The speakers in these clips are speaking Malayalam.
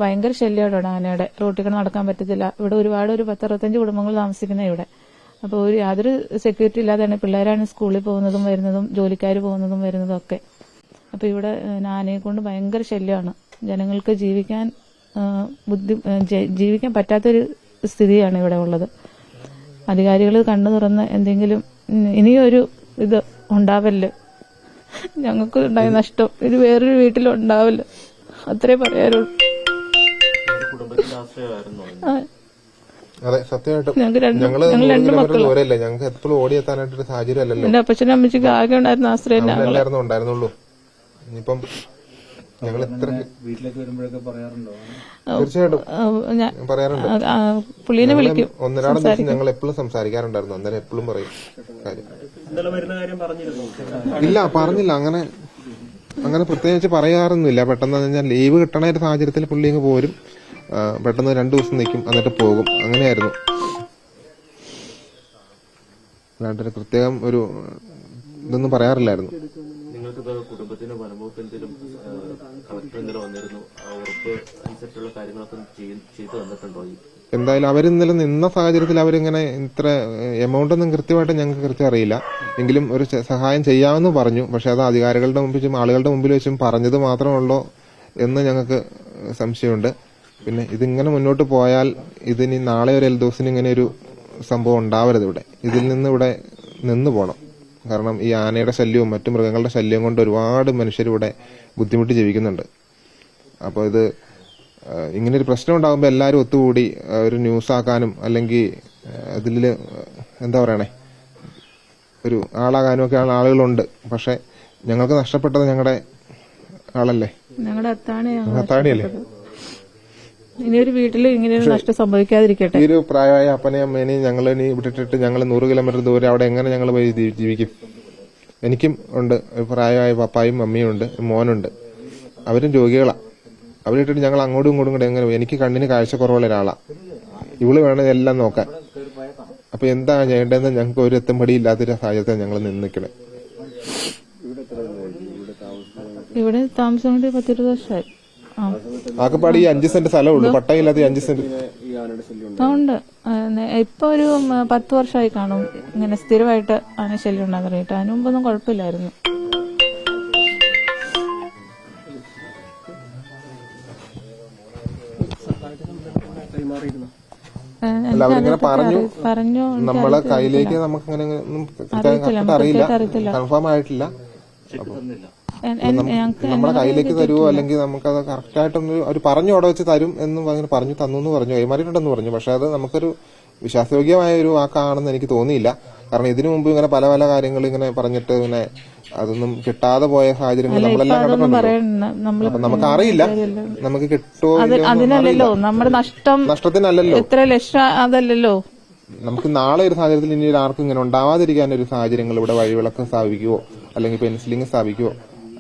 ഭയങ്കര ശല്യമാണ് ആനയുടെ. റോട്ടിൽ കൂടെ നടക്കാൻ പറ്റത്തില്ല. ഇവിടെ ഒരു 10-65 കുടുംബങ്ങൾ താമസിക്കുന്ന ഇവിടെ. അപ്പോൾ യാതൊരു സെക്യൂരിറ്റി ഇല്ലാതെയാണ് പിള്ളേരാണ് സ്കൂളിൽ പോകുന്നതും വരുന്നതും, ജോലിക്കാർ പോകുന്നതും വരുന്നതും ഒക്കെ. അപ്പോൾ ഇവിടെ ആനയെ കൊണ്ട് ഭയങ്കര ശല്യമാണ്. ജനങ്ങൾക്ക് ജീവിക്കാൻ പറ്റാത്തൊരു സ്ഥിതിയാണ് ഇവിടെ ഉള്ളത്. അധികാരികൾ കണ്ണു തുറന്ന് എന്തെങ്കിലും ഇനിയൊരു ഇത് ഉണ്ടാവല്ലോ, ഞങ്ങൾക്ക് ഉണ്ടായ നഷ്ടം ഇത് വേറൊരു വീട്ടിലുണ്ടാവല്ലോ, അത്രേ പറയാറുള്ളൂ. അതെ, സത്യമായിട്ടും ഞങ്ങള് 2 ദൂരല്ലേ, ഞങ്ങൾക്ക് എപ്പോഴും ഓടിയെത്താനായിട്ടൊരു സാഹചര്യം അല്ലല്ലോ. എന്റെ അപ്പച്ചനും അമ്മച്ചിക്ക് ആകെ ഉണ്ടായിരുന്ന ആശ്രയം ഉണ്ടായിരുന്നുള്ളൂ. ഇനിയിപ്പം ഞങ്ങൾ വീട്ടിലേക്ക് വരുമ്പോഴൊക്കെ പറയാറുണ്ടോ? തീർച്ചയായിട്ടും പറയാറുണ്ട്. പുള്ളിനെ വിളിക്കും. 1-2 ദിവസം ഞങ്ങൾ എപ്പോഴും സംസാരിക്കാറുണ്ടായിരുന്നു. അന്നേരം എപ്പോഴും പറയും കാര്യം. ഇല്ല, പറഞ്ഞില്ല. അങ്ങനെ പ്രത്യേകിച്ച് പറയാറൊന്നുമില്ല. പെട്ടെന്ന് ലീവ് കിട്ടണ ഒരു സാഹചര്യത്തിൽ പുള്ളി ഇങ്ങ് പോരും, പെട്ടെന്ന് 2 ദിവസം നിൽക്കും, എന്നിട്ട് പോകും. അങ്ങനെയായിരുന്നു. അല്ലാണ്ട് പ്രത്യേകം ഒരു ഇതൊന്നും പറയാറില്ലായിരുന്നു. കുടുംബത്തിന്റെ മനോഭാവത്തിലും കളക്ടർ ഇന്നലെ വന്നിരുന്നു. ഉറപ്പ് അനുസരിച്ചുള്ള കാര്യങ്ങളൊക്കെ ചെയ്തു തന്നിട്ടുണ്ടോ? എന്തായാലും അവരിന്നലെ നിന്ന സാഹചര്യത്തിൽ അവരിങ്ങനെ ഇത്ര എമൗണ്ട് ഒന്നും കൃത്യമായിട്ട് ഞങ്ങൾക്ക് കൃത്യം അറിയില്ല. എങ്കിലും ഒരു സഹായം ചെയ്യാമെന്ന് പറഞ്ഞു. പക്ഷെ അത് അധികാരികളുടെ മുമ്പിലും ആളുകളുടെ മുമ്പിൽ വെച്ചും പറഞ്ഞത് മാത്രമുള്ളൂ എന്ന് ഞങ്ങൾക്ക് സംശയമുണ്ട്. പിന്നെ ഇതിങ്ങനെ മുന്നോട്ട് പോയാൽ ഇതിനി നാളെ ഒരു എൽദോസിന് ഇങ്ങനെ ഒരു സംഭവം ഉണ്ടാവരുത്. ഇതിൽ നിന്ന് നിന്ന് പോകണം. കാരണം ഈ ആനയുടെ ശല്യവും മറ്റു മൃഗങ്ങളുടെ ശല്യവും കൊണ്ട് ഒരുപാട് മനുഷ്യരിവിടെ ബുദ്ധിമുട്ടി ജീവിക്കുന്നുണ്ട്. അപ്പോൾ ഇത് ഇങ്ങനൊരു പ്രശ്നം ഉണ്ടാകുമ്പോൾ എല്ലാവരും ഒത്തുകൂടി ഒരു ന്യൂസ് ആക്കാനും അല്ലെങ്കിൽ അതിൽ എന്താ പറയണേ ഒരു ആളാകാനും ഒക്കെ ആളുകളുണ്ട്. പക്ഷെ ഞങ്ങൾക്ക് നഷ്ടപ്പെട്ടത് ഞങ്ങളുടെ ആളല്ലേ, ഞങ്ങളുടെ അത്താണിയല്ലേ. ഇനിയൊരു വീട്ടിൽ ഇങ്ങനെ നഷ്ടം സംഭവിക്കാതിരിക്കട്ടെ. ഈ ഒരു പ്രായമായ അപ്പനെയും അമ്മേനെയും ഞങ്ങൾ ഇനി വിട്ടിട്ടിട്ട് ഞങ്ങൾ 100 കിലോമീറ്റർ ദൂരെ അവിടെ എങ്ങനെ ഞങ്ങൾ പോയി ജീവിക്കും? എനിക്കും ഉണ്ട് പ്രായമായ പപ്പായും അമ്മയും ഉണ്ട്, മോനുണ്ട്. അവരും രോഗികളാ. അവരിട്ടിട്ട് ഞങ്ങൾ അങ്ങോട്ടും ഇങ്ങോട്ടും കൂടെ എങ്ങനെ? എനിക്ക് കണ്ണിന് കാഴ്ചക്കുറവുള്ള ഒരാളാ. ഇവള് വേണം എല്ലാം നോക്കാൻ. അപ്പൊ എന്താ ചെയ്യേണ്ടതെന്ന് ഞങ്ങൾക്ക് ഒരു എത്തുംപടിയില്ലാത്തൊരു സാഹചര്യത്തിൽ ഞങ്ങൾ നിന്നിക്കണേ. ഇവിടെ താമസം കൊണ്ട് 10-20 വർഷമായി. ആകെപ്പാടി 5 സെന്റ് സ്ഥലമുള്ളൂ, പട്ടയില്ലാത്ത 5 സെന്റ് ഉണ്ട്. ഇപ്പൊ ഒരു 10 വർഷമായി കാണും ഇങ്ങനെ സ്ഥിരമായിട്ട് ആനശല്യം ഉണ്ടാകാൻ തുടങ്ങിയിട്ട്. അതിന് മുമ്പൊന്നും കുഴപ്പമില്ലായിരുന്നു. പറഞ്ഞു നമ്മളെ കയ്യിലേക്ക് നമുക്ക് അറിയില്ല, കൺഫേം ആയിട്ടില്ല. നമ്മളെ കയ്യിലേക്ക് തരുമോ അല്ലെങ്കിൽ നമുക്കത് കറക്റ്റ് ആയിട്ടൊന്ന് അവർ പറഞ്ഞു അവിടെ വെച്ച് തരും എന്ന് പറഞ്ഞു തന്നു പറഞ്ഞു, കൈമാറിയിട്ടുണ്ടെന്ന് പറഞ്ഞു. പക്ഷെ അത് നമുക്കൊരു വിശ്വാസയോഗ്യമായ ഒരു വാക്കാണെന്ന് എനിക്ക് തോന്നിയില്ല. കാരണം ഇതിനു മുമ്പ് ഇങ്ങനെ പല കാര്യങ്ങൾ ഇങ്ങനെ പറഞ്ഞിട്ട് ഇങ്ങനെ അതൊന്നും കിട്ടാതെ പോയ സാഹചര്യങ്ങൾ നമ്മളെല്ലാം കണ്ടിട്ടുണ്ടല്ലോ. അപ്പൊ നമുക്കറിയില്ല നമുക്ക് കിട്ടുമോ. അതിനല്ലല്ലോ നമ്മുടെ നഷ്ടത്തിനല്ലല്ലോ, എത്ര ലക്ഷം അതല്ലല്ലോ. നമുക്ക് നാളെ ഒരു സാഹചര്യത്തിൽ ഇനി ആർക്കും ഇങ്ങനെ ഉണ്ടാവാതിരിക്കാൻ ഒരു സാഹചര്യങ്ങൾ ഇവിടെ വഴിവിളക്ക് സ്ഥാപിക്കുവോ അല്ലെങ്കിൽ പെൻസിലിംഗ് സ്ഥാപിക്കുവോ,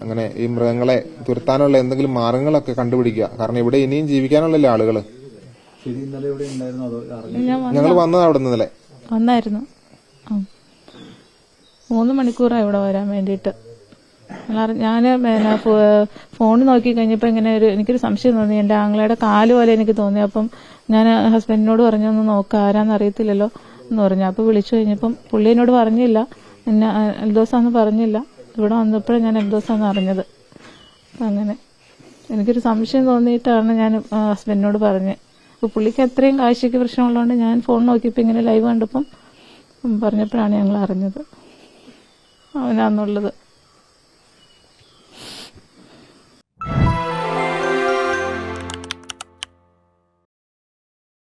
അങ്ങനെ ഈ മൃഗങ്ങളെ തുരത്താനുള്ള എന്തെങ്കിലും മാർഗങ്ങളൊക്കെ കണ്ടുപിടിക്കുക. കാരണം ഇവിടെ ഇനിയും ജീവിക്കാനുള്ളല്ലേ ആളുകള്. ഞങ്ങൾ വന്നത് അവിടെ നിന്നല്ലേ വന്നായിരുന്നു. 3 മണിക്കൂറാണ് ഇവിടെ വരാൻ വേണ്ടിയിട്ട്. ഞാൻ ഫോണിൽ നോക്കി കഴിഞ്ഞപ്പോൾ ഇങ്ങനെ എനിക്കൊരു സംശയം തോന്നി. എന്റെ ആങ്ങളയുടെ കാല് പോലെ എനിക്ക് തോന്നി. അപ്പം ഞാൻ ഹസ്ബൻഡിനോട് പറഞ്ഞു ഒന്ന് നോക്കാം, ആരാന്ന് അറിയത്തില്ലല്ലോ എന്ന് പറഞ്ഞു. അപ്പോൾ വിളിച്ചു കഴിഞ്ഞപ്പം പുള്ളി എന്നോട് പറഞ്ഞില്ല, എന്നെ എൽദോസാന്ന് പറഞ്ഞില്ല. ഇവിടെ വന്നപ്പോഴാണ് ഞാൻ എൽദോസാന്ന് അറിഞ്ഞത്. അങ്ങനെ എനിക്കൊരു സംശയം തോന്നിയിട്ടാണ് ഞാൻ ഹസ്ബൻഡിനോട് പറഞ്ഞത്. അപ്പോൾ പുള്ളിക്ക് അത്രയും കാഴ്ചയ്ക്ക് പ്രശ്നമുള്ളതുകൊണ്ട് ഞാൻ ഫോൺ നോക്കിയപ്പോൾ ഇങ്ങനെ ലൈവ് കണ്ടപ്പം പറഞ്ഞപ്പോഴാണ് ഞങ്ങൾ അറിഞ്ഞത് അവനാന്നുള്ളത്.